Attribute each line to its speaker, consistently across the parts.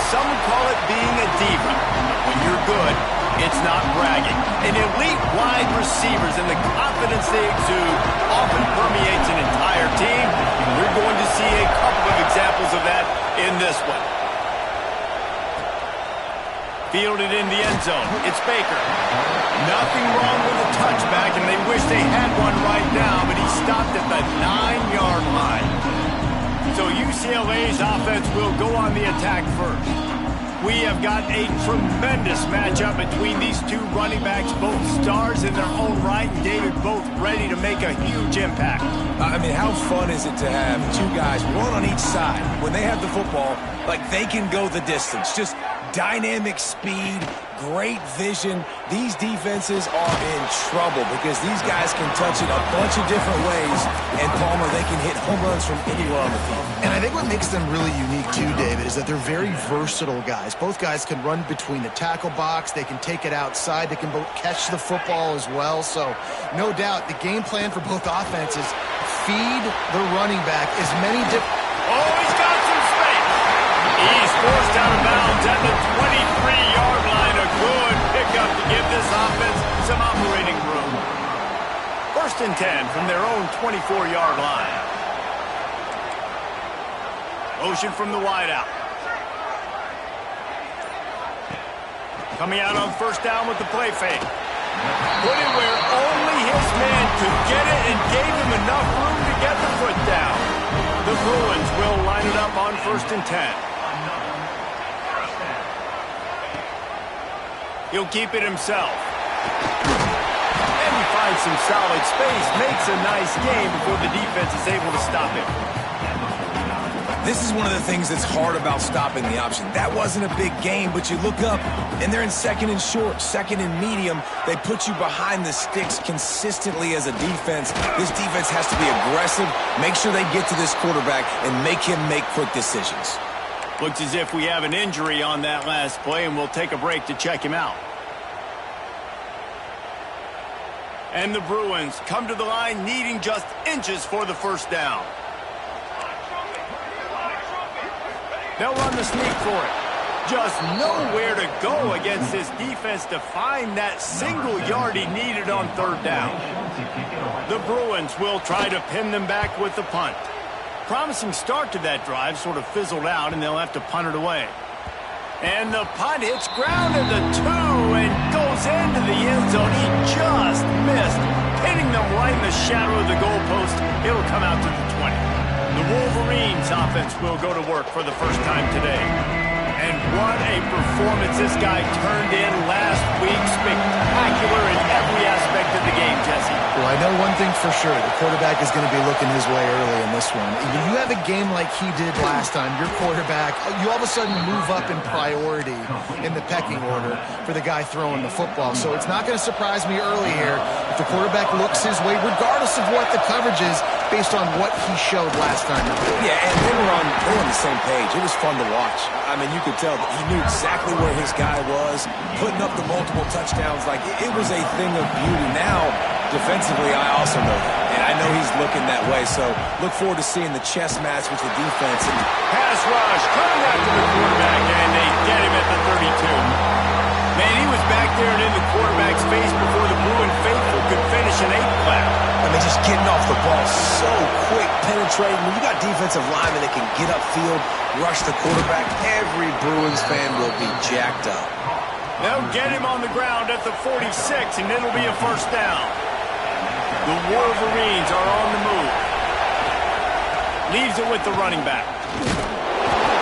Speaker 1: some would call it being a diva. When you're good, it's not bragging. And elite wide receivers and the confidence they exude often permeates an entire team. And we're going to see a couple of examples of that in this one. Fielded in the end zone. It's Baker. Nothing wrong with the touchback, and they wish they had one right now, but he stopped at the 9-yard line. So UCLA's offense will go on the attack first. We have got a tremendous matchup between these two running backs, both stars in their own right, and David, both ready to make a huge impact.
Speaker 2: I mean, how fun is it to have two guys, one on each side, when they have the football, like they can go the distance. Just dynamic speed, great vision. These defenses are in trouble because these guys can touch it a bunch of different ways, and Palmer, they can hit home runs from anywhere on the field.
Speaker 3: And I think what makes them really unique too, David, is that they're very versatile guys. Both guys can run between the tackle box, they can take it outside, they can both catch the football as well. So no doubt the game plan for both offenses, feed the running back as many different...
Speaker 1: Oh, he's got some space. He's forced out of bounds at the 23-yard line. A good pickup to give this offense some operating room. 1st and 10 from their own 24-yard line. Motion from the wideout. Coming out on 1st down with the play fake. Put it where only his man could get it and gave him enough room to get the foot down. The Bruins will line it up on 1st and 10. He'll keep it himself. And he finds some solid space, makes a nice game before the defense is able to stop him.
Speaker 2: This is one of the things that's hard about stopping the option. That wasn't a big game, but you look up, and they're in 2nd and short, 2nd and medium. They put you behind the sticks consistently as a defense. This defense has to be aggressive, make sure they get to this quarterback, and make him make quick decisions.
Speaker 1: Looks as if we have an injury on that last play, and we'll take a break to check him out. And the Bruins come to the line needing just inches for the 1st down. They'll run the sneak for it. Just nowhere to go against this defense to find that single yard he needed on 3rd down. The Bruins will try to pin them back with the punt. Promising start to that drive, sort of fizzled out, and they'll have to punt it away. And the punt hits ground at the 2 and goes into the end zone. He just missed, hitting them right in the shadow of the goalpost. It'll come out to the 20. The Wolverines offense will go to work for the first time today. And what a performance this guy turned in last week. Spectacular in every aspect of the game, Jesse.
Speaker 3: Well, I know one thing for sure. The quarterback is going to be looking his way early in this one. If you have a game like he did last time, your quarterback, you all of a sudden move up in priority in the pecking order for the guy throwing the football. So it's not going to surprise me early here if the quarterback looks his way, regardless of what the coverage is, based on what he showed last time.
Speaker 2: Yeah, and they were on the same page. It was fun to watch. I mean, you could tell that he knew exactly where his guy was, putting up the multiple touchdowns. Like, it was a thing of beauty. Now, defensively, I also know that. And I know he's looking that way. So look forward to seeing the chess match with the defense. And
Speaker 1: pass rush coming after the quarterback, and they get him at the 32. Man, he was back there and in the quarterback's face before the Bruin faithful could finish an 8-clap.
Speaker 2: I mean, just getting off the ball so quick, penetrating. When you got defensive linemen that can get upfield, rush the quarterback, every Bruins fan will be jacked up.
Speaker 1: They'll get him on the ground at the 46, and it'll be a 1st down. The Wolverines are on the move. Leaves it with the running back.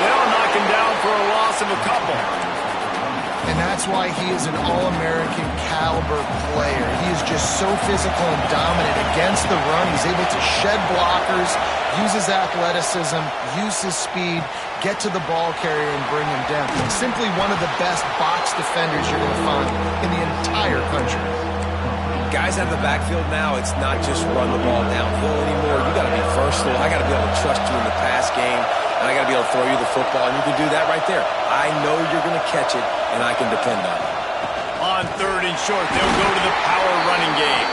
Speaker 1: They'll knock him down for a loss of a couple.
Speaker 3: And that's why he is an All-American caliber player. He is just so physical and dominant against the run. He's able to shed blockers, use his athleticism, use his speed, get to the ball carrier and bring him down. He's simply one of the best box defenders you're going to find in the entire country.
Speaker 2: Guys out of the backfield now, it's not just run the ball downhill anymore. You got to be versatile. I got to be able to trust you in the pass game, and I got to be able to throw you the football, and you can do that right there. I know you're going to catch it, and I can depend on it.
Speaker 1: On 3rd and short, they'll go to the power running game.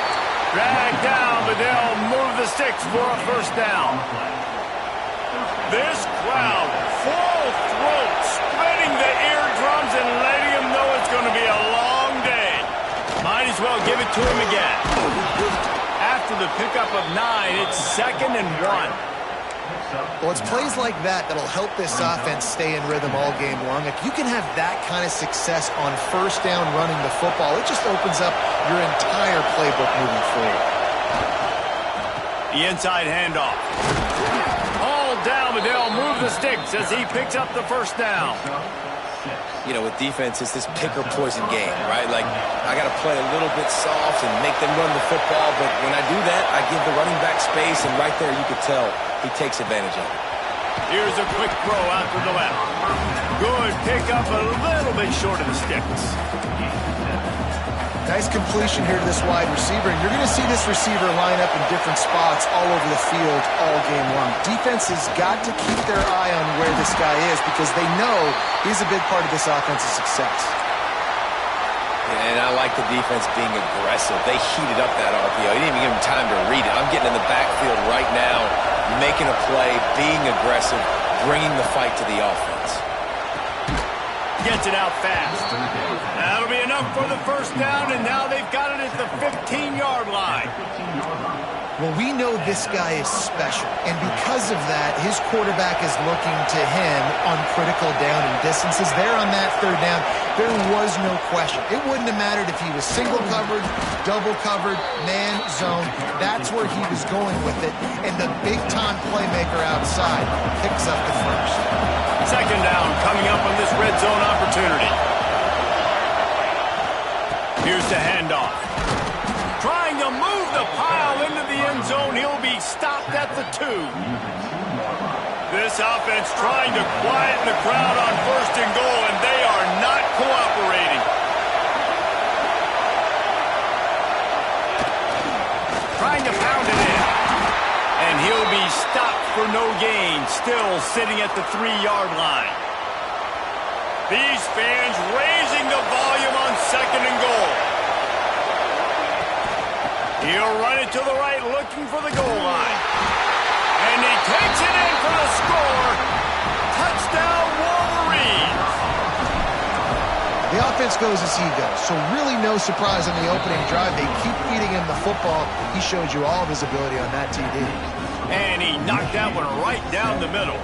Speaker 1: Drag down, but they'll move the sticks for a 1st down. This crowd, full throat, spreading their and letting him know it's going to be a long day. Might as well give it to him again. After the pickup of 9, it's 2nd and 1.
Speaker 3: Well, it's plays like that that'll help this offense stay in rhythm all game long. If you can have that kind of success on first down running the football, it just opens up your entire playbook moving forward.
Speaker 1: The inside handoff. All down, but they'll move the sticks as he picks up the first down.
Speaker 2: You know, with defense, it's this pick or poison game, right? Like, I got to play a little bit soft and make them run the football, but when I do that, I give the running back space, and right there you could tell he takes advantage of it.
Speaker 1: Here's a quick throw out to the left. Good pickup, a little bit short of the sticks.
Speaker 3: Nice completion here to this wide receiver, and you're going to see this receiver line up in different spots all over the field all game long. Defense has got to keep their eye on where this guy is because they know he's a big part of this offensive success.
Speaker 2: And I like the defense being aggressive. They heated up that RPO. He didn't even give him time to read it. I'm getting in the backfield right now, making a play, being aggressive, bringing the fight to the offense.
Speaker 1: Gets it out fast. That'll be enough for the first down, and now they've got it at the 15-yard line.
Speaker 3: Well, we know this guy is special, and because of that, his quarterback is looking to him on critical down and distances. There on that third down, there was no question. It wouldn't have mattered if he was single covered, double covered, man, zone. That's where he was going with it, and the big-time playmaker outside picks up the first.
Speaker 1: Second down coming up on this red zone opportunity. Here's the handoff. Trying to move the pile into the end zone. He'll be stopped at the 2. This offense trying to quieten the crowd on first and goal, and they are not cooperating. Trying to pound it in. And he'll be stopped for no gain, still sitting at the 3-yard line. These fans raising the volume on second and goal. He'll run it to the right, looking for the goal line. And he takes it in for the score. Touchdown, Wolverines.
Speaker 3: The offense goes as he goes, so really no surprise on the opening drive. They keep feeding him the football. He showed you all of his ability on that TD.
Speaker 1: And he knocked that one right down the middle.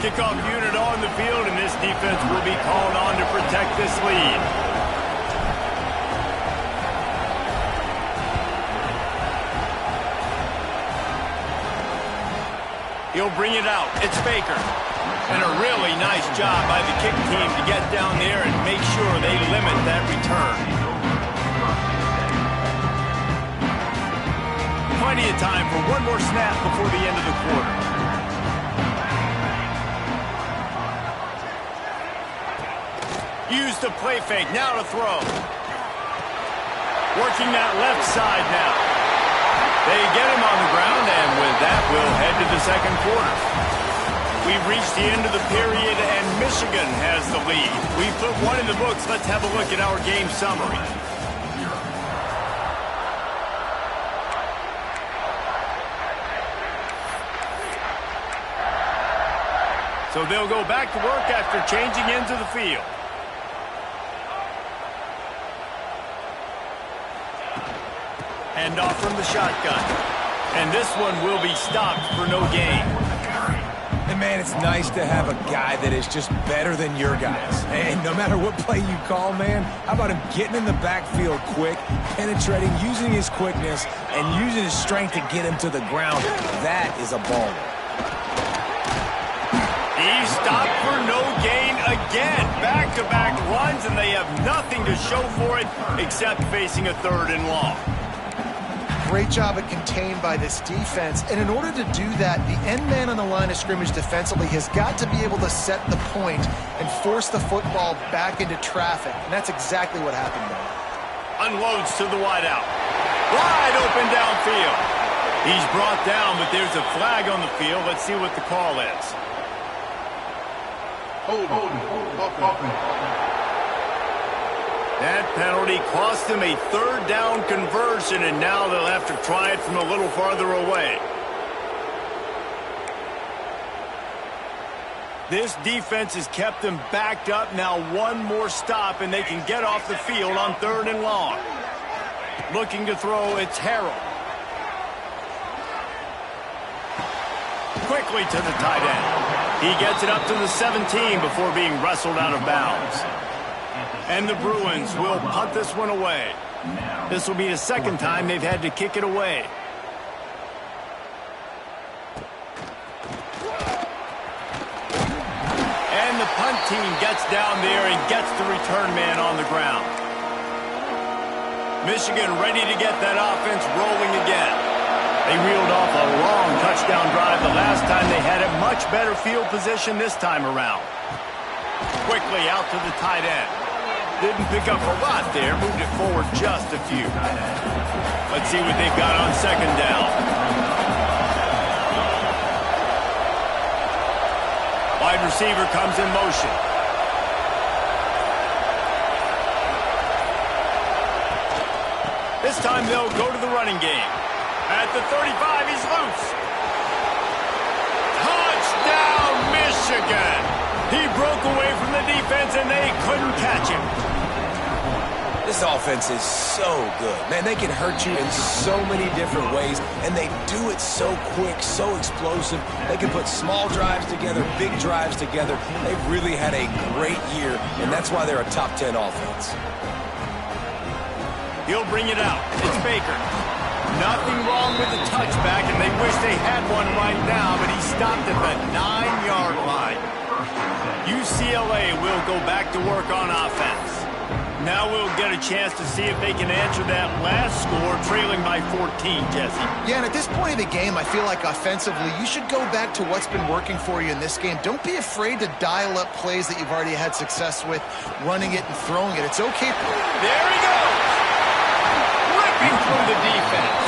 Speaker 1: Kickoff unit on the field, and this defense will be called on to protect this lead. He'll bring it out. It's Baker. And a really nice job by the kick team to get down there and make sure they limit that return. Plenty of time for one more snap before the end of the quarter. Use the play fake. Now to throw. Working that left side now. They get him on the ground, and with that, we'll head to the second quarter. We've reached the end of the period, and Michigan has the lead. We put one in the books. Let's have a look at our game summary. So they'll go back to work after changing into the field. Hand off from the shotgun. And this one will be stopped for no gain.
Speaker 2: And, man, it's nice to have a guy that is just better than your guys. And no matter what play you call, man, how about him getting in the backfield quick, penetrating, using his quickness, and using his strength to get him to the ground. That is a baller.
Speaker 1: He stopped for no gain again. Back-to-back runs, and they have nothing to show for it except facing a 3rd and long.
Speaker 3: Great job at contained by this defense. And in order to do that, the end man on the line of scrimmage defensively has got to be able to set the point and force the football back into traffic. And that's exactly what happened there.
Speaker 1: Unloads to the wideout. Wide open downfield. He's brought down, but there's a flag on the field. Let's see what the call is. That penalty cost him a 3rd down conversion, and now they'll have to try it from a little farther away. This defense has kept them backed up. Now one more stop, and they can get off the field on 3rd and long. Looking to throw, it's Harrell. Quickly to the tight end. He gets it up to the 17 before being wrestled out of bounds. And the Bruins will punt this one away. This will be the second time they've had to kick it away. And the punt team gets down there and gets the return man on the ground. Michigan ready to get that offense rolling again. They reeled off a long touchdown drive the last time they had it. Much better field position this time around. Quickly out to the tight end. Didn't pick up a lot there. Moved it forward just a few. Let's see what they've got on 2nd down. Wide receiver comes in motion. This time they'll go to the running game. At the 35, he's loose. Touchdown, Michigan! He broke away from the defense, and they couldn't catch him.
Speaker 2: This offense is so good. Man, they can hurt you in so many different ways, and they do it so quick, so explosive. They can put small drives together, big drives together. They've really had a great year, and that's why they're a top 10 offense.
Speaker 1: He'll bring it out. It's Baker. Nothing wrong with the touchback, and they wish they had one right now, but he stopped at the 9-yard line. UCLA will go back to work on offense. Now we'll get a chance to see if they can answer that last score, trailing by 14, Jesse.
Speaker 3: Yeah, and at this point of the game, I feel like offensively, you should go back to what's been working for you in this game. Don't be afraid to dial up plays that you've already had success with, running it and throwing it. It's okay.
Speaker 1: There he goes! Ripping through the defense.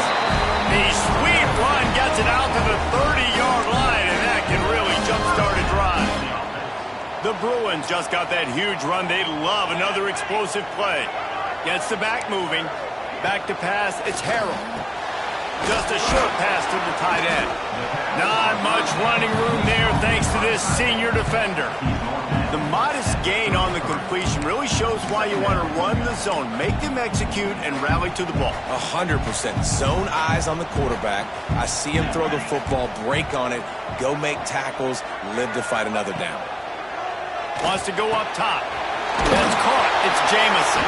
Speaker 1: The sweet run gets it out to the 30-yard line, and that can really jumpstart a drive. The Bruins just got that huge run. They love another explosive play. Gets the back moving. Back to pass. It's Harrell. Just a short pass to the tight end. Not much running room there thanks to this senior defender. The modest gain on the completion really shows why you want to run the zone. Make them execute and rally to the ball.
Speaker 2: 100%. Zone eyes on the quarterback. I see him throw the football, break on it, go make tackles, live to fight another down.
Speaker 1: Wants to go up top. That's caught. It's Jamison.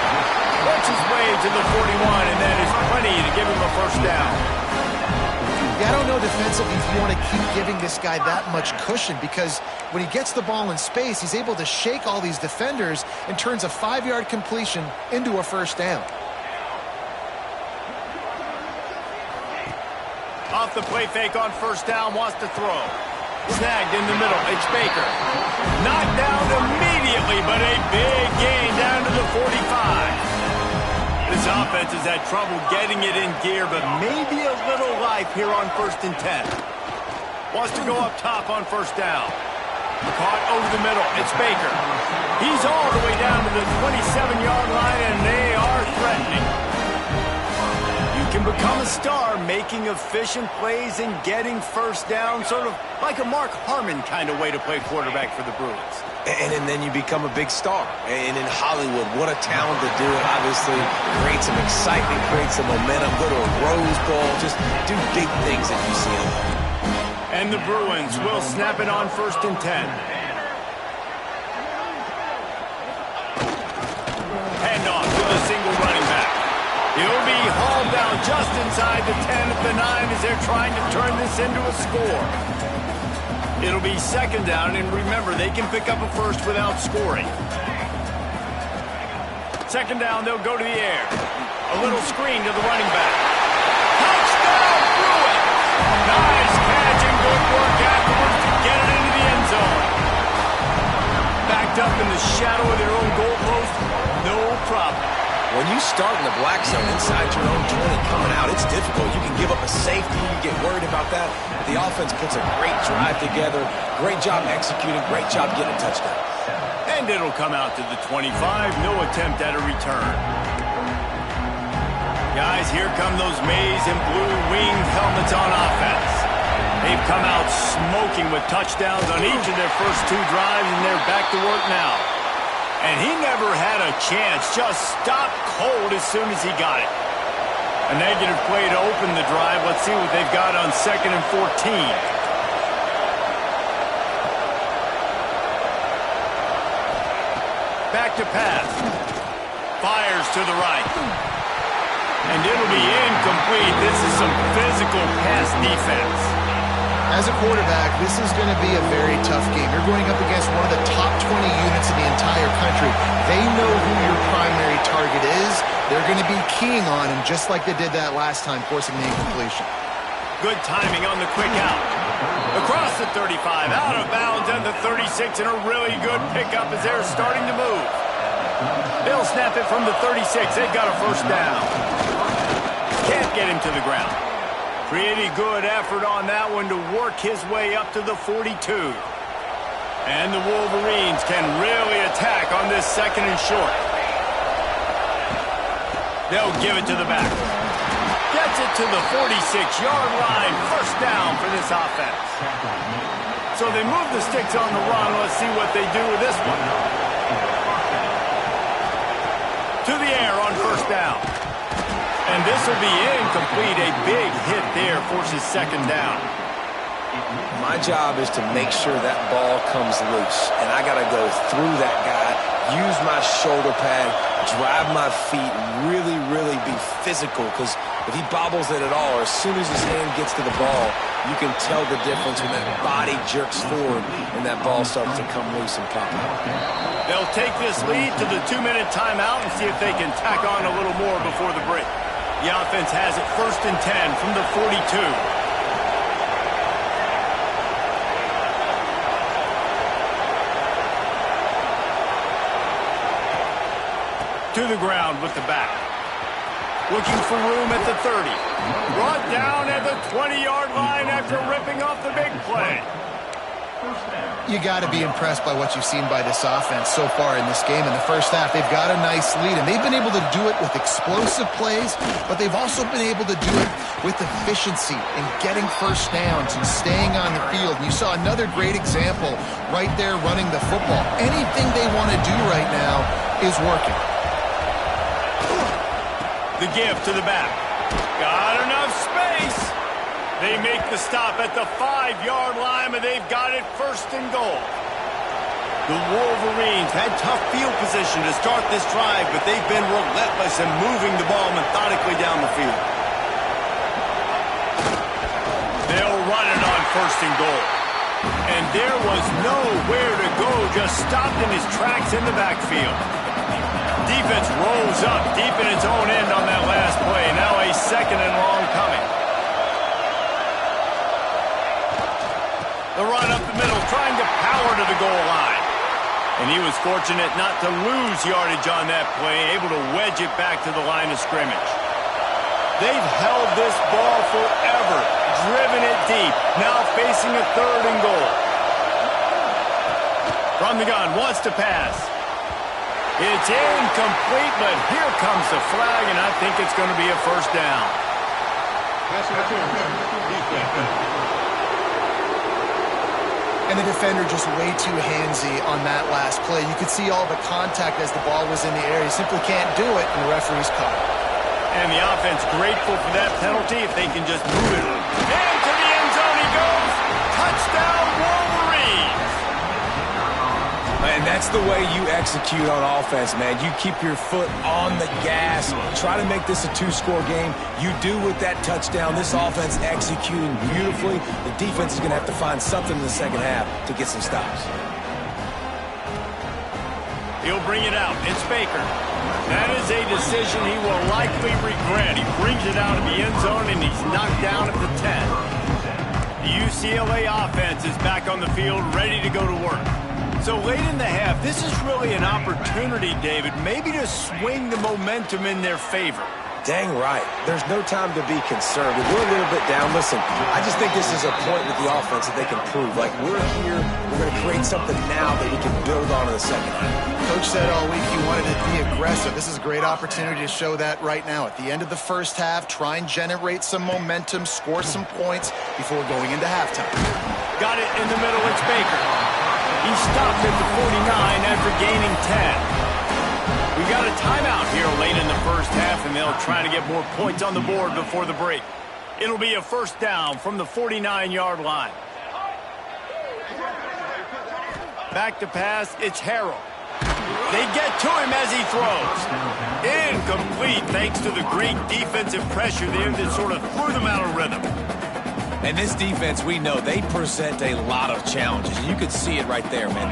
Speaker 1: Works his way to the 41, and that is plenty to give him a first down.
Speaker 3: Yeah, I don't know defensively if you want to keep giving this guy that much cushion, because when he gets the ball in space, he's able to shake all these defenders and turns a 5-yard completion into a first down.
Speaker 1: Off the play fake on first down, wants to throw. Snagged in the middle. It's Baker. Knocked down immediately, but a big gain down to the 45. This offense has had trouble getting it in gear, but maybe a little life here on 1st and 10. Wants to go up top on first down. Caught over the middle. It's Baker. He's all the way down to the 27-yard line, and they are threatening. You can become a star making efficient plays and getting first down, sort of like a Mark Harmon kind of way to play quarterback for the Bruins.
Speaker 2: And then you become a big star. And in Hollywood, what a talent to do it. Obviously, create some excitement, create some momentum, go to a Rose Bowl, just do big things at UCLA.
Speaker 1: And the Bruins will snap it on 1st and 10. Handoff to the single running back. He'll be hauled down just inside the 10 at the 9 as they're trying to turn this into a score. It'll be 2nd down, and remember, they can pick up a first without scoring. 2nd down, they'll go to the air. A little screen to the running back. Touchdown, Bruins! Nice catch and good work afterwards to get it into the end zone. Backed up in the shadow of their own goalpost, no problem.
Speaker 2: When you start in the black zone inside your own 20 coming out, it's difficult. You can give up a safety. You get worried about that. The offense puts a great drive together. Great job executing. Great job getting a touchdown.
Speaker 1: And it'll come out to the 25. No attempt at a return. Guys, here come those maize and blue winged helmets on offense. They've come out smoking with touchdowns on each of their first 2 drives, and they're back to work now. And he never had a chance, just stopped cold as soon as he got it. A negative play to open the drive. Let's see what they've got on 2nd and 14. Back to pass. Fires to the right. And it'll be incomplete. This is some physical pass defense.
Speaker 3: As a quarterback, this is going to be a very tough game. You're going up against one of the top 20 units in the entire country. They know who your primary target is. They're going to be keying on him just like they did that last time, forcing the incompletion.
Speaker 1: Good timing on the quick out. Across the 35, out of bounds at the 36, and a really good pickup as they're starting to move. They'll snap it from the 36. They've got a first down. Can't get him to the ground. Pretty good effort on that one to work his way up to the 42. And the Wolverines can really attack on this 2nd and short. They'll give it to the back. Gets it to the 46-yard line. First down for this offense. So they move the sticks on the run. Let's see what they do with this one. To the air on first down. And this will be incomplete. A big hit there forces 2nd down.
Speaker 2: My job is to make sure that ball comes loose. And I got to go through that guy, use my shoulder pad, drive my feet, really, really be physical. Because if he bobbles it at all, or as soon as his hand gets to the ball, you can tell the difference when that body jerks forward and that ball starts to come loose and pop out.
Speaker 1: They'll take this lead to the 2-minute timeout and see if they can tack on a little more before the break. The offense has it 1st and 10 from the 42. To the ground with the back. Looking for room at the 30. Brought down at the 20-yard line after ripping off the big play.
Speaker 3: You got to be impressed by what you've seen by this offense so far in this game. In the first half, they've got a nice lead, and they've been able to do it with explosive plays, but they've also been able to do it with efficiency and getting first downs and staying on the field. And you saw another great example right there running the football. Anything they want to do right now is working.
Speaker 1: The give to the back. Got enough space. They make the stop at the 5-yard line, but they've got it 1st and goal. The Wolverines had tough field position to start this drive, but they've been relentless in moving the ball methodically down the field. They'll run it on 1st and goal. And there was nowhere to go, just stopped in his tracks in the backfield. Defense rolls up deep in its own end on that last play. Now a 2nd and long coming. The run up the middle, trying to power to the goal line. And he was fortunate not to lose yardage on that play, able to wedge it back to the line of scrimmage. They've held this ball forever, driven it deep, now facing a 3rd and goal. From the gun, wants to pass. It's incomplete, but here comes the flag, and I think it's going to be a first down.
Speaker 3: And the defender just way too handsy on that last play. You could see all the contact as the ball was in the air. He simply can't do it, and the referee's caught it.
Speaker 1: And the offense grateful for that penalty if they can just move it. And to the end zone he goes. Touchdown, Wolverines.
Speaker 2: And that's the way you execute on offense, man. You keep your foot on the gas. Try to make this a 2-score game. You do with that touchdown. This offense executing beautifully. The defense is going to have to find something in the second half to get some stops.
Speaker 1: He'll bring it out. It's Baker. That is a decision he will likely regret. He brings it out of the end zone, and he's knocked down at the 10. The UCLA offense is back on the field, ready to go to work. So late in the half, this is really an opportunity, David, maybe to swing the momentum in their favor.
Speaker 2: Dang right. There's no time to be concerned. We're a little bit down. Listen, I just think this is a point with the offense that they can prove. Like, we're here, we're going to create something now that we can build on in the second half.
Speaker 3: Coach said all week he wanted to be aggressive. This is a great opportunity to show that right now. At the end of the first half, try and generate some momentum, score some points before going into halftime.
Speaker 1: Got it in the middle. It's Baker. He stopped at the 49 after gaining 10. We got a timeout here late in the first half, and they'll try to get more points on the board before the break. It'll be a first down from the 49-yard line. Back to pass, it's Harrell. They get to him as he throws. Incomplete thanks to the great defensive pressure there that sort of threw them out of rhythm.
Speaker 2: And this defense, we know, they present a lot of challenges. You could see it right there, man.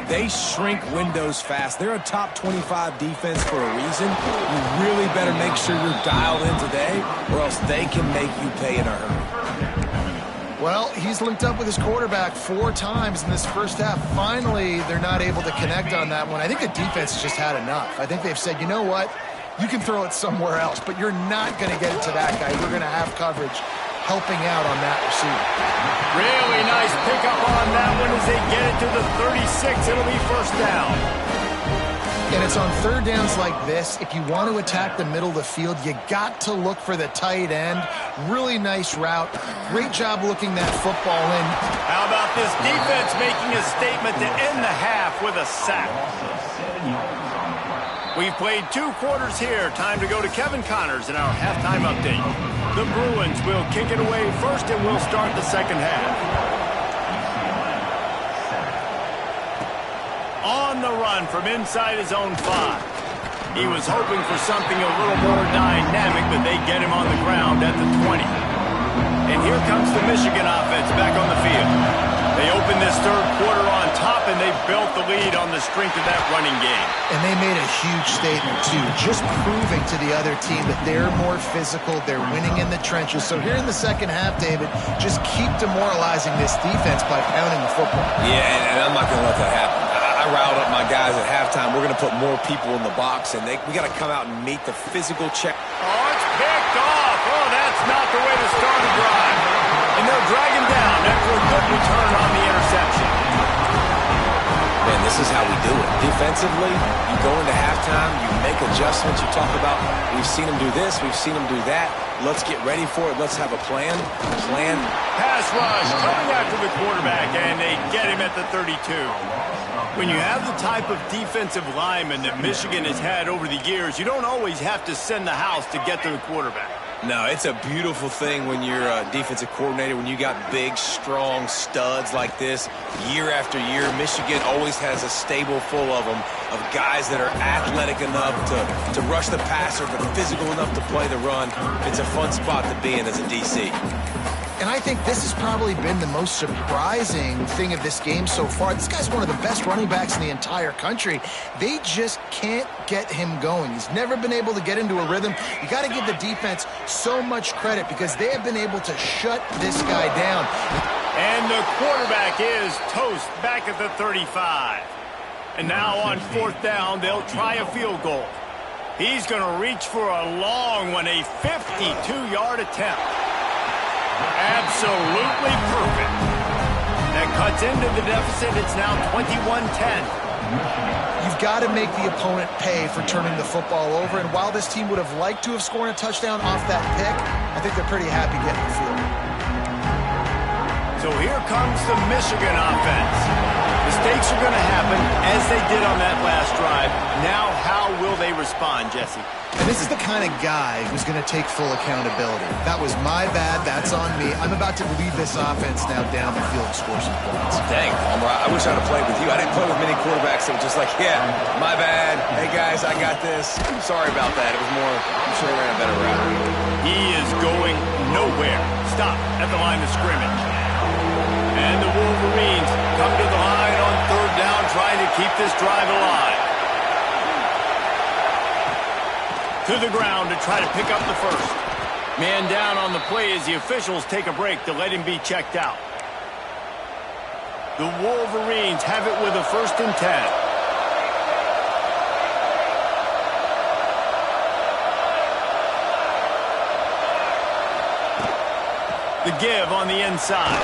Speaker 2: They shrink windows fast. They're a top 25 defense for a reason. You really better make sure you're dialed in today, or else they can make you pay in a hurry.
Speaker 3: Well, he's linked up with his quarterback 4 times in this first half. Finally, they're not able to connect on that one. I think the defense just had enough. I think they've said, you know what? You can throw it somewhere else, but you're not going to get it to that guy. We're going to have coverage helping out on that receiver.
Speaker 1: Really nice pickup on that one as they get it to the 36. It'll be first down.
Speaker 3: And it's on third downs like this. If you want to attack the middle of the field, you got to look for the tight end. Really nice route. Great job looking that football in.
Speaker 1: How about this defense making a statement to end the half with a sack? We've played 2 quarters here. Time to go to Kevin Connors in our halftime update. The Bruins will kick it away first, and we'll start the second half. On the run from inside his own 5. He was hoping for something a little more dynamic, but they get him on the ground at the 20. And here comes the Michigan offense back on the field. They opened this third quarter on top, and they built the lead on the strength of that running game.
Speaker 3: And they made a huge statement, too, just proving to the other team that they're more physical, they're winning in the trenches. So here in the second half, David, just keep demoralizing this defense by pounding the football.
Speaker 2: Yeah, and I'm not going to let that happen. I riled up my guys at halftime. We're going to put more people in the box, and we got to come out and meet the physical check.
Speaker 1: Oh, it's picked off. Oh, that's not the way to start a drive. And they'll drag him down after a good return on the interception.
Speaker 2: Man, this is how we do it. Defensively, you go into halftime, you make adjustments. You talk about, we've seen them do this, we've seen them do that. Let's get ready for it. Let's have a plan.
Speaker 1: Pass rush coming after the quarterback, and they get him at the 32. When you have the type of defensive lineman that Michigan has had over the years, you don't always have to send the house to get to the quarterback.
Speaker 2: No, it's a beautiful thing when you're a defensive coordinator, when you got big, strong studs like this. Year after year, Michigan always has a stable full of them, of guys that are athletic enough to rush the passer, but physical enough to play the run. It's a fun spot to be in as a DC.
Speaker 3: And I think this has probably been the most surprising thing of this game so far. This guy's one of the best running backs in the entire country. They just can't get him going. He's never been able to get into a rhythm. You got to give the defense so much credit because they have been able to shut this guy down.
Speaker 1: And the quarterback is toast back at the 35. And now on fourth down, they'll try a field goal. He's going to reach for a long one, a 52-yard attempt. Absolutely perfect. That cuts into the deficit. It's now 21-10.
Speaker 3: You've got to make the opponent pay for turning the football over. And while this team would have liked to have scored a touchdown off that pick, I think they're pretty happy getting the field.
Speaker 1: So here comes the Michigan offense. Mistakes are going to happen, as they did on that last drive. Now, how will they respond, Jesse?
Speaker 3: And this is the kind of guy who's going to take full accountability. That was my bad. That's on me. I'm about to lead this offense now down the field and score some points.
Speaker 2: Dang, I wish I'd have played with you. I didn't play with many quarterbacks that were just like, yeah, my bad. Hey, guys, I got this. Sorry about that. It was more, I'm sure he ran a better route.
Speaker 1: He is going nowhere. Stop at the line of scrimmage. And the Wolverines come to the line on third down, trying to keep this drive alive. To the ground to try to pick up the first. Man down on the play as the officials take a break to let him be checked out. The Wolverines have it with a 1st and 10. The give on the inside.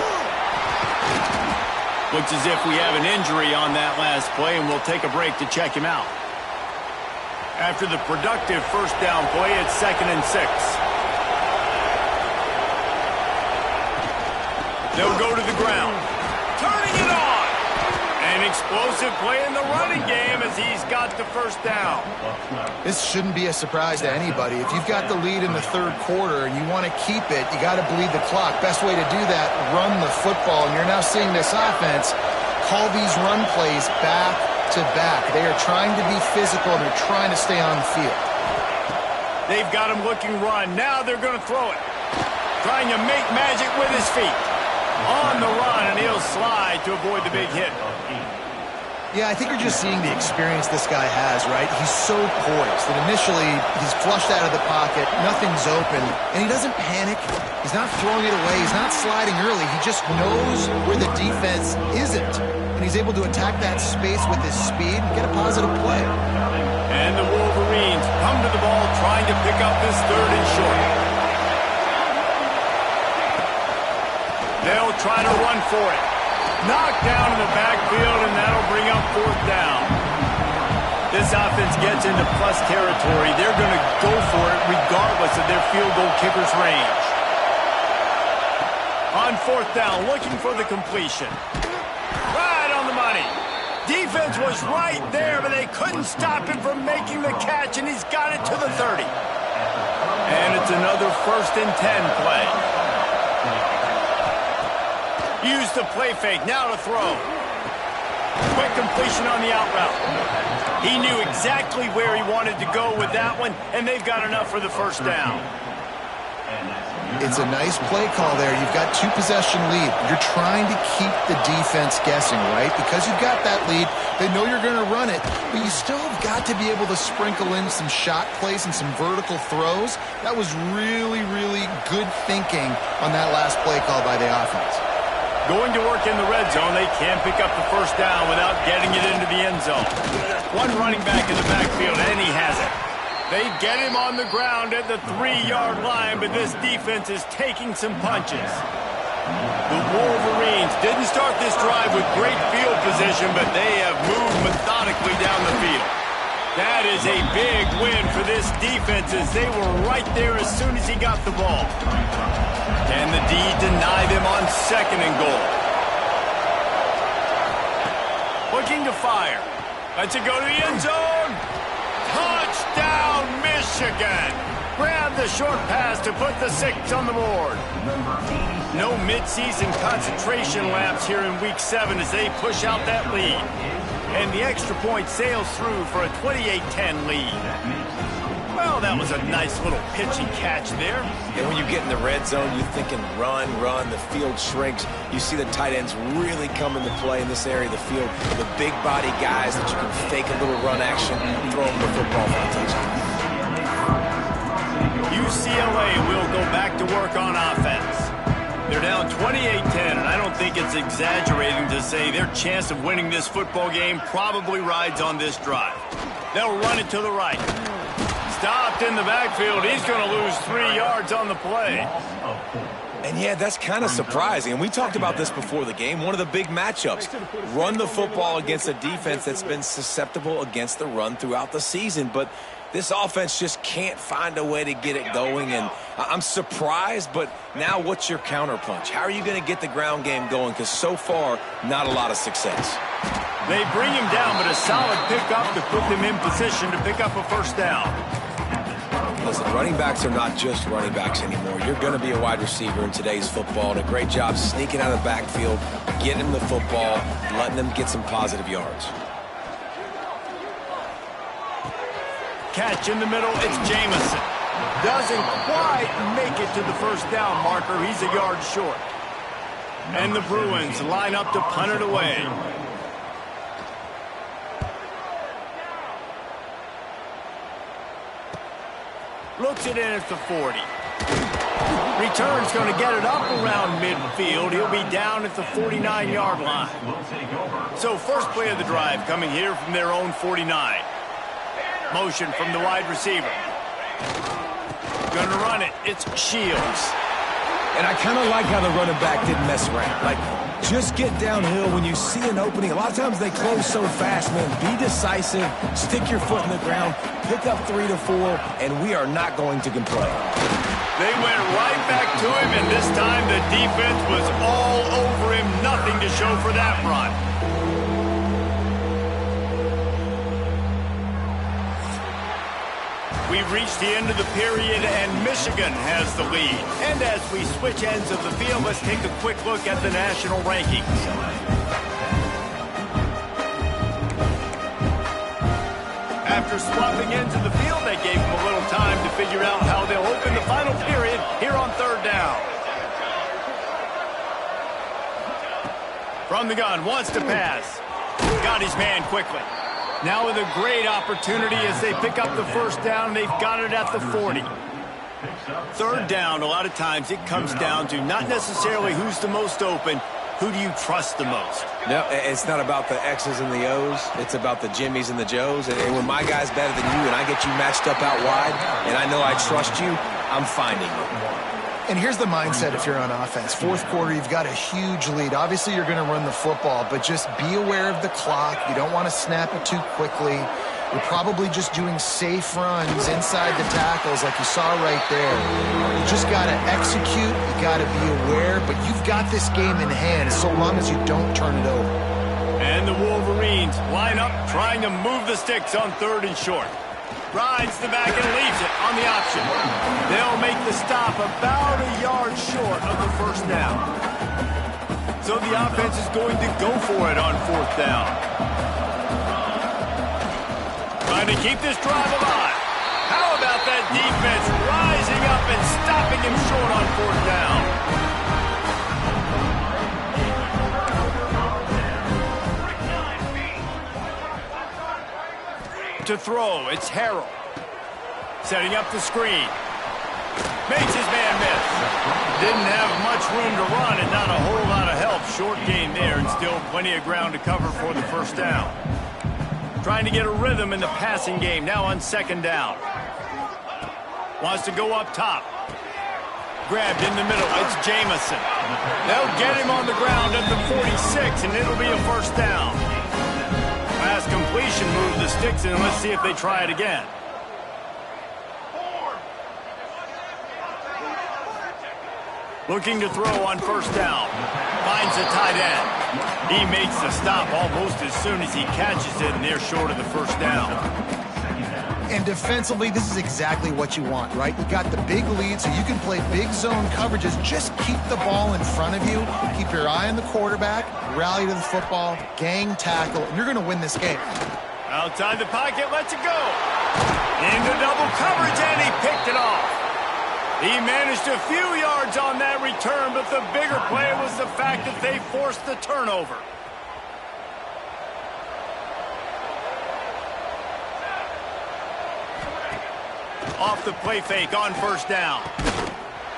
Speaker 1: Looks as if we have an injury on that last play, and we'll take a break to check him out. After the productive first down play, it's 2nd and 6. They'll go to the ground. Turning it on. An explosive play in the running game as he's got the first down.
Speaker 3: This shouldn't be a surprise to anybody. If you've got the lead in the third quarter and you want to keep it, you got to bleed the clock. Best way to do that, run the football. And you're now seeing this offense call these run plays back to back. They are trying to be physical. They're trying to stay on the field.
Speaker 1: They've got him looking run. Now they're going to throw it. Trying to make magic with his feet. On the run, and he'll slide to avoid the big hit.
Speaker 3: Yeah, I think you're just seeing the experience this guy has, right? He's so poised that initially he's flushed out of the pocket, nothing's open, and he doesn't panic. He's not throwing it away. He's not sliding early. He just knows where the defense isn't, and he's able to attack that space with his speed and get a positive play.
Speaker 1: And the Wolverines come to the ball trying to pick up this 3rd and short. They'll try to run for it. Knocked down in the backfield, and that'll bring up 4th down. This offense gets into plus territory. They're going to go for it regardless of their field goal kicker's range. On 4th down, looking for the completion. Right on the money. Defense was right there, but they couldn't stop him from making the catch, and he's got it to the 30. And it's another 1st and 10 play. Use the play fake, now to throw. Quick completion on the out route. He knew exactly where he wanted to go with that one, and they've got enough for the first down.
Speaker 3: It's a nice play call there. You've got 2-possession lead. You're trying to keep the defense guessing, right? Because you've got that lead, they know you're going to run it, but you still have got to be able to sprinkle in some shot plays and some vertical throws. That was really, really good thinking on that last play call by the offense.
Speaker 1: Going to work in the red zone, they can't pick up the first down without getting it into the end zone. One running back in the backfield, and he has it. They get him on the ground at the 3-yard line, but this defense is taking some punches. The Wolverines didn't start this drive with great field position, but they have moved methodically down the field. That is a big win for this defense as they were right there as soon as he got the ball. Can the D deny them on 2nd and goal? Looking to fire. Lets it go to the end zone. Touchdown, Michigan. Grab the short pass to put the 6 on the board. No midseason concentration laps here in Week 7 as they push out that lead. And the extra point sails through for a 28-10 lead. Well, that was a nice little pitching catch there.
Speaker 2: And when you get in the red zone, you're thinking run, the field shrinks. You see the tight ends really come into play in this area of the field. The big body guys that you can fake a little run action and throw them the football for a touchdown.
Speaker 1: UCLA will go back to work on offense. They're down 28-10, and I don't think it's exaggerating to say their chance of winning this football game probably rides on this drive. They'll run it to the right. Stopped in the backfield. He's going to lose 3 yards on the play.
Speaker 2: And yeah, that's kind of surprising. And we talked about this before the game. One of the big matchups. Run the football against a defense that's been susceptible against the run throughout the season. But this offense just can't find a way to get it going. And I'm surprised, but now what's your counterpunch? How are you going to get the ground game going? Because so far, not a lot of success.
Speaker 1: They bring him down, but a solid pickup to put them in position to pick up a first down.
Speaker 2: Listen, running backs are not just running backs anymore. You're going to be a wide receiver in today's football, and a great job sneaking out of the backfield, getting them the football, letting them get some positive yards.
Speaker 1: Catch in the middle, it's Jamison. Doesn't quite make it to the first down marker. He's a yard short. And the Bruins line up to punt it away. Looks it in at the 40. Return's going to get it up around midfield. He'll be down at the 49-yard line. So first play of the drive coming here from their own 49. Motion from the wide receiver. Going to run it. It's Shields.
Speaker 2: And I kind of like how the running back didn't mess around. Like, just get downhill when you see an opening. A lot of times they close so fast, man. Be decisive, stick your foot in the ground, pick up 3 to 4, and we are not going to complain.
Speaker 1: They went right back to him, and this time the defense was all over him. Nothing to show for that run. We've reached the end of the period, and Michigan has the lead. And as we switch ends of the field, let's take a quick look at the national rankings. After swapping ends of the field, that gave them a little time to figure out how they'll open the final period here on third down. From the gun, wants to pass. Got his man quickly. Now with a great opportunity as they pick up the first down. They've got it at the 40. Third down, a lot of times it comes down to not necessarily who's the most open, who do you trust the most?
Speaker 2: No, it's not about the X's and the O's. It's about the Jimmies and the Joes. And when my guy's better than you and I get you matched up out wide and I know I trust you, I'm finding you.
Speaker 3: And here's the mindset if you're on offense. Fourth quarter, you've got a huge lead. Obviously, you're going to run the football, but just be aware of the clock. You don't want to snap it too quickly. You're probably just doing safe runs inside the tackles like you saw right there. You just got to execute. You got to be aware, but you've got this game in hand so long as you don't turn it over.
Speaker 1: And the Wolverines line up, trying to move the sticks on third and short. Rides the back and leaves it on the option. They'll make the stop about a yard short of the first down. So the offense is going to go for it on fourth down. Trying to keep this drive alive. How about that defense rising up and stopping him short on fourth down? To throw, it's Harrell. Setting up the screen. Makes his man miss. Didn't have much room to run and not a whole lot of help. Short gain there and still plenty of ground to cover for the first down. Trying to get a rhythm in the passing game now on second down. Wants to go up top. Grabbed in the middle, it's Jamison. They'll get him on the ground at the 46 and it'll be a first down. Pass completion, move the sticks, and let's see if they try it again. Looking to throw on first down. Finds a tight end. He makes the stop almost as soon as he catches it, and they're short of the first down.
Speaker 3: And defensively, this is exactly what you want, right? You got the big lead, so you can play big zone coverages. Just keep the ball in front of you. Keep your eye on the quarterback. Rally to the football. Gang tackle. And you're going to win this game.
Speaker 1: Outside the pocket, lets it go. Into double coverage, and he picked it off. He managed a few yards on that return, but the bigger play was the fact that they forced the turnover. Off the play fake on first down.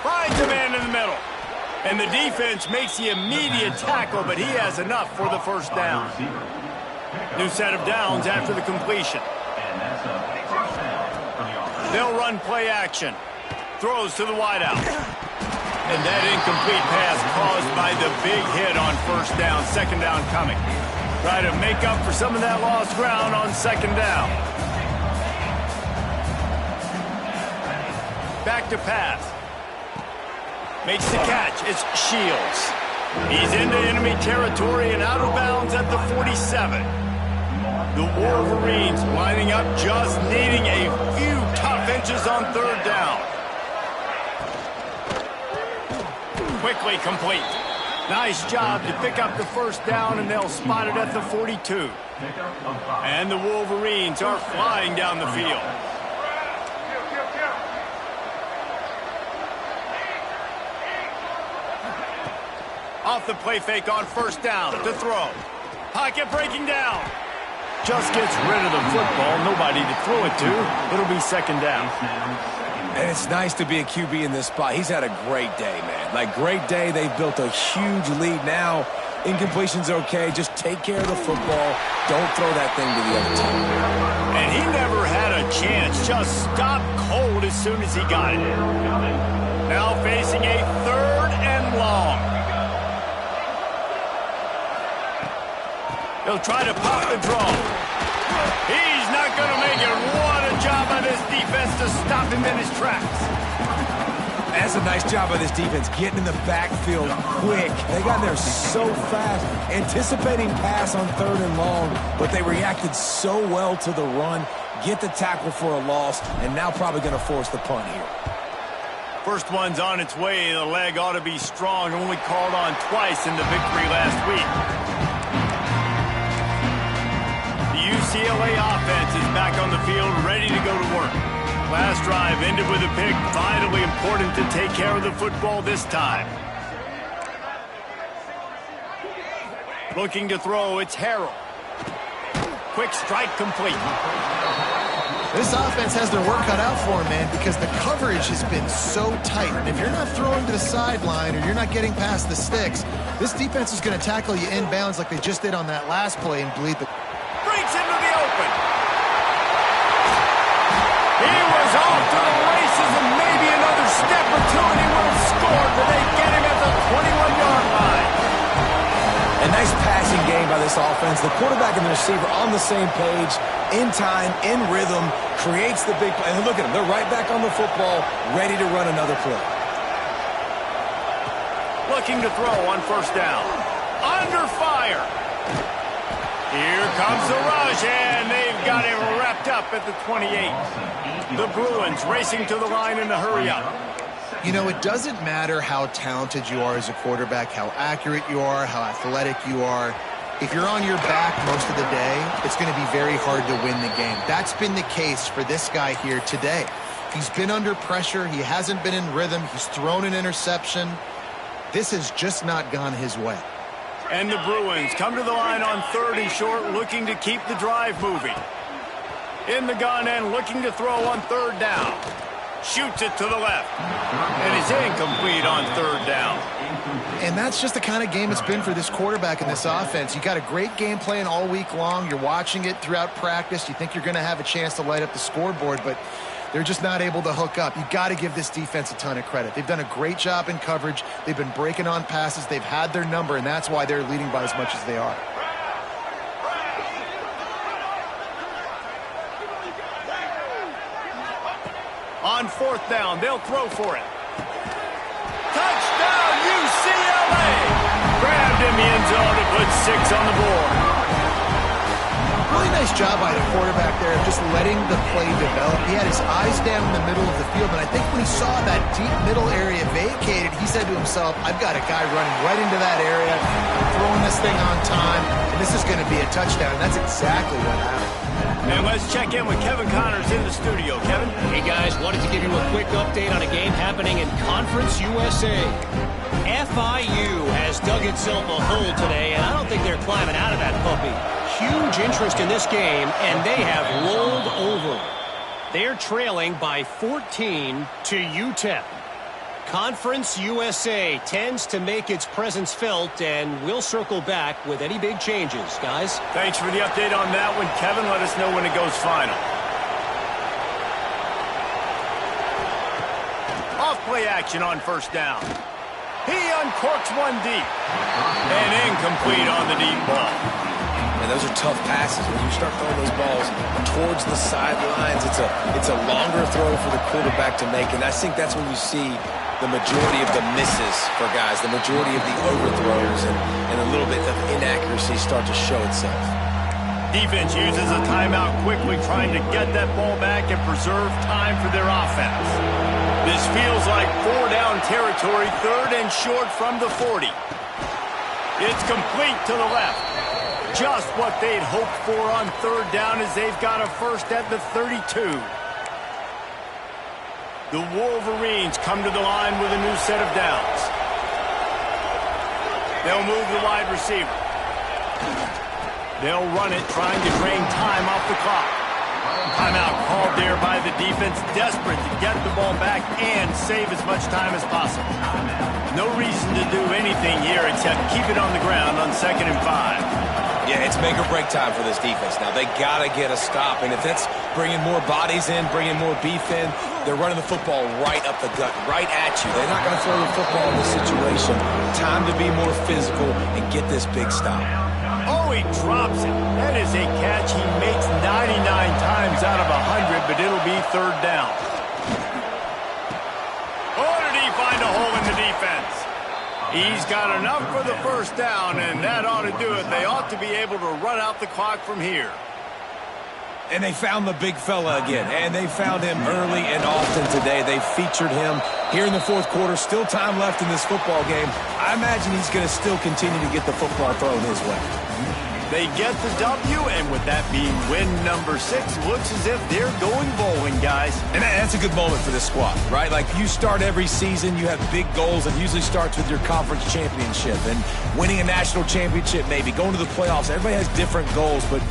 Speaker 1: Finds a man in the middle. And the defense makes the immediate tackle, but he has enough for the first down. New set of downs after the completion. They'll run play action. Throws to the wideout. And that incomplete pass caused by the big hit on first down. Second down coming. Try to make up for some of that lost ground on second down. Back to pass. Makes the catch. It's Shields. He's into enemy territory and out of bounds at the 47. The Wolverines lining up, just needing a few tough inches on third down. Quickly complete. Nice job to pick up the first down, and they'll spot it at the 42. And the Wolverines are flying down the field. Off the play fake on first down to throw. Pocket breaking down. Just gets rid of the football. Nobody to throw it to. It'll be second down.
Speaker 2: And it's nice to be a QB in this spot. He's had a great day, man. Like, great day. They've built a huge lead now. Incompletion's okay. Just take care of the football. Don't throw that thing to the other team.
Speaker 1: And he never had a chance. Just stopped cold as soon as he got it. Now facing a 3rd He'll try to pop the draw. He's not going to make it. What a job by this defense to stop him in his tracks.
Speaker 2: That's a nice job by this defense, getting in the backfield quick. They got there so fast, anticipating pass on 3rd and long, but they reacted so well to the run, get the tackle for a loss, and now probably going to force the punt here.
Speaker 1: First one's on its way. The leg ought to be strong, only called on twice in the victory last week. The UCLA offense is back on the field, ready to go to work. Last drive ended with a pick. Vitally important to take care of the football this time. Looking to throw, it's Harrell. Quick strike complete.
Speaker 3: This offense has their work cut out for them, man, because the coverage has been so tight. And if you're not throwing to the sideline or you're not getting past the sticks, this defense is going to tackle you inbounds like they just did on that last play and bleed the...
Speaker 1: Breaks into the open. He was off to the races and maybe another step or two and he would have scored, but they get him at the 21-yard line.
Speaker 2: A nice passing game by this offense. The quarterback and the receiver on the same page, in time, in rhythm, creates the big play. And look at them. They're right back on the football, ready to run another play.
Speaker 1: Looking to throw on first down. Under fire. Here comes the rush, and they've got it wrapped up at the 28. The Bruins racing to the line in a hurry-up.
Speaker 3: You know, it doesn't matter how talented you are as a quarterback, how accurate you are, how athletic you are. If you're on your back most of the day, it's going to be very hard to win the game. That's been the case for this guy here today. He's been under pressure. He hasn't been in rhythm. He's thrown an interception. This has just not gone his way.
Speaker 1: And the Bruins come to the line on 3rd and short, looking to keep the drive moving. In the gun and looking to throw on 3rd down. Shoots it to the left. And it's incomplete on 3rd down.
Speaker 3: And that's just the kind of game it's been for this quarterback in this offense. You got a great game plan all week long. You're watching it throughout practice. You think you're going to have a chance to light up the scoreboard, but they're just not able to hook up. You got to give this defense a ton of credit. They've done a great job in coverage. They've been breaking on passes. They've had their number, and that's why they're leading by as much as they are.
Speaker 1: On 4th down, they'll throw for it. Touchdown, UCLA! Grabbed in the end zone to put 6 on the board.
Speaker 3: Really nice job by the quarterback there of just letting the play develop. He had his eyes down in the middle of the field, and I think when he saw that deep middle area vacated, he said to himself, I've got a guy running right into that area, throwing this thing on time, and this is going to be a touchdown. And that's exactly what happened.
Speaker 1: And let's check in with Kevin Connors in the studio. Kevin?
Speaker 4: Hey, guys. Wanted to give you a quick update on a game happening in Conference USA. FIU has dug itself a hole today, and I don't think they're climbing out of that puppy. Huge interest in this game, and they have rolled over. They're trailing by 14 to UTEP. Conference USA tends to make its presence felt, and we'll circle back with any big changes, guys.
Speaker 1: Thanks for the update on that one, Kevin. Let us know when it goes final. Off-play action on first down. He uncorks one deep. And incomplete on the deep ball.
Speaker 2: And those are tough passes. When you start throwing those balls towards the sidelines, it's a longer throw for the quarterback to make. And I think that's when you see the majority of the misses for guys, the majority of the overthrows, and a little bit of inaccuracy start to show itself.
Speaker 1: Defense uses a timeout quickly, trying to get that ball back and preserve time for their offense. This feels like 4-down territory, 3rd and short from the 40. It's complete to the left. Just what they'd hoped for on 3rd down, as they've got a first at the 32. The Wolverines come to the line with a new set of downs. They'll move the wide receiver. They'll run it, trying to drain time off the clock. Timeout called there by the defense, desperate to get the ball back and save as much time as possible. No reason to do anything here except keep it on the ground on 2nd and 5.
Speaker 2: Yeah, it's make or break time for this defense now. They got to get a stop, and if that's bringing more bodies in, bringing more beef in, they're running the football right up the gut, right at you. They're not going to throw the football in this situation. Time to be more physical and get this big stop.
Speaker 1: Oh, he drops it. That is a catch he makes 99 times out of 100, but it'll be third down. Oh, did he find a hole in the defense? He's got enough for the first down, and that ought to do it. They ought to be able to run out the clock from here.
Speaker 2: And they found the big fella again, and they found him early and often today. They featured him here in the fourth quarter. Still time left in this football game. I imagine he's going to still continue to get the football thrown his way.
Speaker 1: They get the W, and with that being win number 6, looks as if they're going bowling, guys.
Speaker 2: And that's a good moment for this squad, right? Like, you start every season, you have big goals. It usually starts with your conference championship and winning a national championship, maybe going to the playoffs. Everybody has different goals, but